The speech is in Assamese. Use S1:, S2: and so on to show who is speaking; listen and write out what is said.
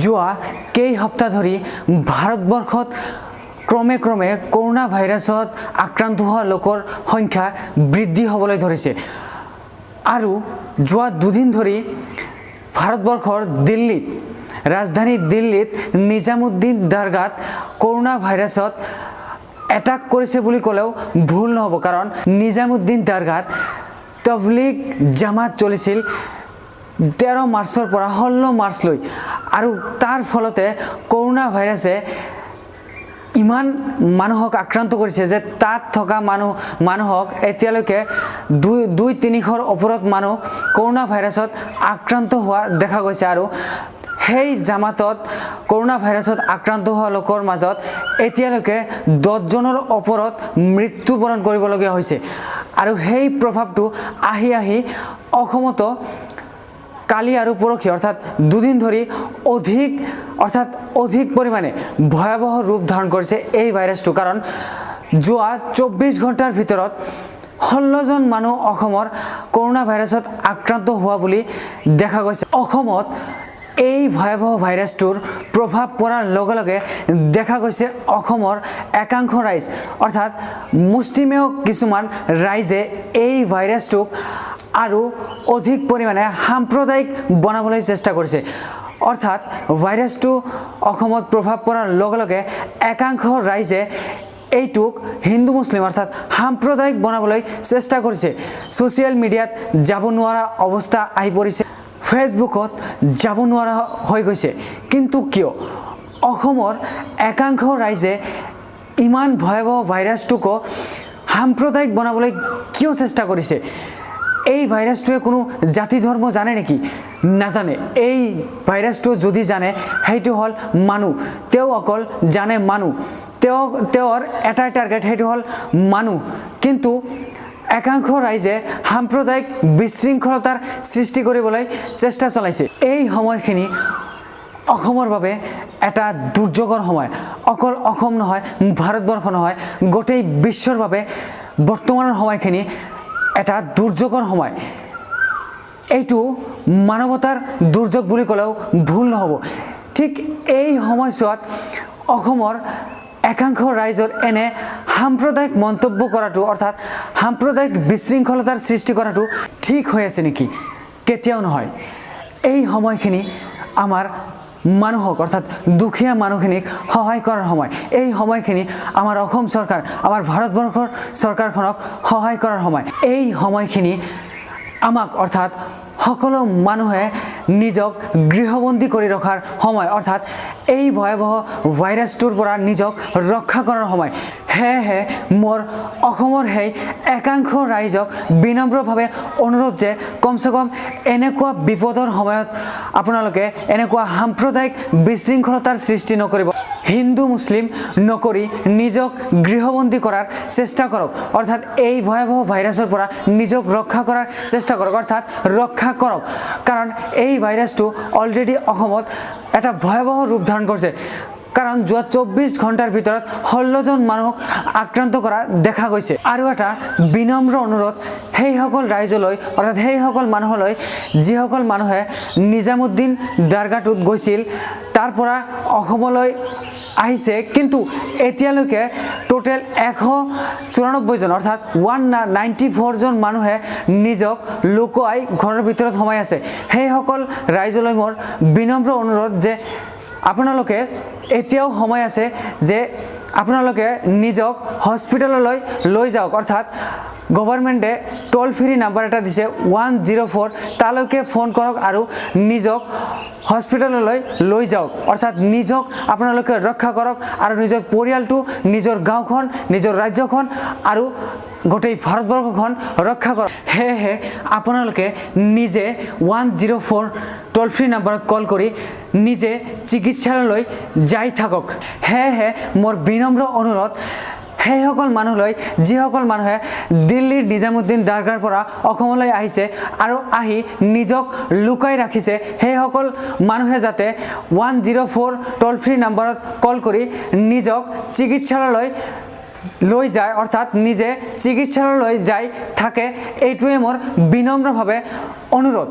S1: যোৱা কেই সপ্তাহ ধৰি ভাৰতবৰ্ষত ক্ৰমে কৰোনা ভাইৰাছত আক্ৰান্ত হোৱা লোকৰ সংখ্যা বৃদ্ধি হ'বলৈ ধৰিছে আৰু যোৱা দুদিন ধৰি ভাৰতবৰ্ষৰ দিল্লীত ৰাজধানী দিল্লীত নিজামুদ্দিন দৰগাত কৰোনা ভাইৰাছত এটাক কৰিছে বুলি ক'লেও ভুল নহ'ব কাৰণ নিজামুদ্দিন দৰগাত তবলিগ জামাত চলিছিল 13 মাৰ্চৰ পৰা 16 মাৰ্চলৈ আৰু তাৰ ফলতে কৰোনা ভাইৰাছে ইমান মানুহক আক্ৰান্ত কৰিছে যে তাত থকা মানুহক এতিয়ালৈকে 2-300ৰ ওপৰত মানুহ কৰোনা ভাইৰাছত আক্ৰান্ত হোৱা দেখা গৈছে আৰু সেই জামাতত কৰোনা ভাইৰাছত আক্ৰান্ত হোৱা লোকৰ মাজত এতিয়ালৈকে 10 জনৰ ওপৰত মৃত্যুবৰণ কৰিবলগীয়া হৈছে আৰু সেই প্ৰভাৱটো আহি অসমতো কালি আৰু পৰহি অৰ্থাৎ দুদিন ধৰি অধিক পৰিমাণে ভয়াবহ ৰূপ ধাৰণ কৰিছে এই ভাইৰাছটো কাৰণ যোৱা 24 ঘণ্টাৰ ভিতৰত 16 জন মানুহ অসমৰ কৰোনা ভাইৰাছত আক্ৰান্ত হোৱা বুলি দেখা গৈছে অসমত এই ভয়াবহ ভাইৰাছটোৰ প্ৰভাৱ পৰাৰ লগে লগে দেখা গৈছে অসমৰ একাংশ ৰাইজ অৰ্থাৎ মুষ্টিমেয় কিছুমান ৰাইজে এই ভাইৰাছটোক আৰু অধিক পৰিমাণে সাম্প্ৰদায়িক বনাবলৈ চেষ্টা কৰিছে অৰ্থাৎ ভাইৰাছটো অসমত প্ৰভাৱ পৰাৰ লগে লগে একাংশ ৰাইজে এইটোক হিন্দু মুছলিম অৰ্থাৎ সাম্প্ৰদায়িক বনাবলৈ চেষ্টা কৰিছে ছ'চিয়েল মিডিয়াত যাব নোৱাৰা অৱস্থা আহি পৰিছে ফেচবুকত যাব নোৱাৰা হৈ গৈছে কিন্তু কিয় অসমৰ একাংশ ৰাইজে ইমান ভয়াবহ ভাইৰাছটোকো সাম্প্ৰদায়িক বনাবলৈ কিয় চেষ্টা কৰিছে এই ভাইৰাছটোৱে কোনো জাতি ধৰ্ম জানে নেকি নাজানে এই ভাইৰাছটো যদি জানে সেইটো হ'ল মানুহ তেওঁ অকল জানে মানুহ তেওঁৰ এটা টাৰ্গেট সেইটো হ'ল মানুহ কিন্তু একাংশ ৰাইজে সাম্প্ৰদায়িক বিশৃংখলতাৰ সৃষ্টি কৰিবলৈ চেষ্টা চলাইছে এই সময়খিনি অসমৰ বাবে এটা দুৰ্যোগৰ সময় অকল অসম নহয় ভাৰতবৰ্ষ নহয় গোটেই বিশ্বৰ বাবে বৰ্তমানৰ সময়খিনি এটা দুৰ্যোগৰ সময় এইটো মানৱতাৰ দুৰ্যোগ বুলি ক'লেও ভুল নহ'ব ঠিক এই সময়ছোৱাত অসমৰ একাংশ ৰাইজৰ এনে সাম্প্ৰদায়িক মন্তব্য কৰাটো অৰ্থাৎ সাম্প্ৰদায়িক বিশৃংখলতাৰ সৃষ্টি কৰাটো ঠিক হৈ আছে নেকি কেতিয়াও নহয় এই সময়খিনি আমাৰ মানুহক অৰ্থাৎ দুখীয়া মানুহখিনিক সহায় কৰাৰ সময় এই সময়খিনি আমাৰ অসম চৰকাৰ আমাৰ ভাৰতবৰ্ষৰ চৰকাৰখনক সহায় কৰাৰ সময় এই সময়খিনি আমাক অৰ্থাৎ সকলো মানুহে নিজক গৃহবন্দী কৰি ৰখাৰ সময় অৰ্থাৎ এই ভয়াবহ ভাইৰাছটোৰ পৰা নিজক ৰক্ষা কৰাৰ সময় সেয়েহে মোৰ অসমৰ সেই একাংশ ৰাইজক বিনম্ৰভাৱে অনুৰোধ যে কমচে কম এনেকুৱা বিপদৰ সময়ত আপোনালোকে এনেকুৱা সাম্প্ৰদায়িক বিশৃংখলতাৰ সৃষ্টি নকৰিব হিন্দু মুছলিম নকৰি নিজক গৃহবন্দী কৰাৰ চেষ্টা কৰক অৰ্থাৎ এই ভয়াবহ ভাইৰাছৰ পৰা নিজক ৰক্ষা কৰাৰ চেষ্টা কৰক অৰ্থাৎ ৰক্ষা কৰক কাৰণ এই ভাইৰাছটো অলৰেডি অসমত এটা ভয়াবহ ৰূপ ধাৰণ কৰিছে কাৰণ যোৱা 24 ঘণ্টাৰ ভিতৰত 16 জন মানুহক আক্ৰান্ত কৰা দেখা গৈছে আৰু এটা বিনম্ৰ অনুৰোধ সেইসকল ৰাইজলৈ অৰ্থাৎ সেইসকল মানুহলৈ যিসকল মানুহে নিজামুদ্দিন দৰগাটোত গৈছিল তাৰ পৰা অসমলৈ আহিছে কিন্তু এতিয়ালৈকে টোটেল 194 জন অৰ্থাৎ 194 জন মানুহে নিজক লুকুৱাই ঘৰৰ ভিতৰত সোমাই আছে সেইসকল ৰাইজলৈ মোৰ বিনম্ৰ অনুৰোধ যে আপোনালোকে এতিয়াও সময় আছে যে আপোনালোকে নিজক হস্পিটেললৈ লৈ যাওক অৰ্থাৎ গভৰ্ণমেণ্টে টোল ফ্ৰী নাম্বাৰ এটা দিছে 104 তালৈকে ফোন কৰক আৰু নিজক হস্পিটেললৈ লৈ যাওক অৰ্থাৎ নিজক আপোনালোকে ৰক্ষা কৰক আৰু নিজৰ পৰিয়ালটো নিজৰ গাঁওখন নিজৰ ৰাজ্যখন আৰু গোটেই ভাৰতবৰ্ষখন ৰক্ষা কৰক সেয়েহে আপোনালোকে নিজে 104 টোল ফ্ৰী নাম্বাৰত কল কৰি নিজে চিকিৎসালয়লৈ যাই থাকক সেয়েহে মোৰ বিনম্ৰ অনুৰোধ সেইসকল মানুহলৈ যিসকল মানুহে দিল্লীৰ নিজামুদ্দিন দৰগাৰ পৰা অসমলৈ আহিছে আৰু আহি নিজক লুকাই ৰাখিছে সেইসকল মানুহে যাতে 104 টোল ফ্ৰী নাম্বাৰত কল কৰি নিজক চিকিৎসালয়লৈ লৈ যায় অৰ্থাৎ নিজে চিকিৎসালয়লৈ যাই থাকে এইটোৱে মোৰ বিনম্ৰভাৱে অনুৰোধ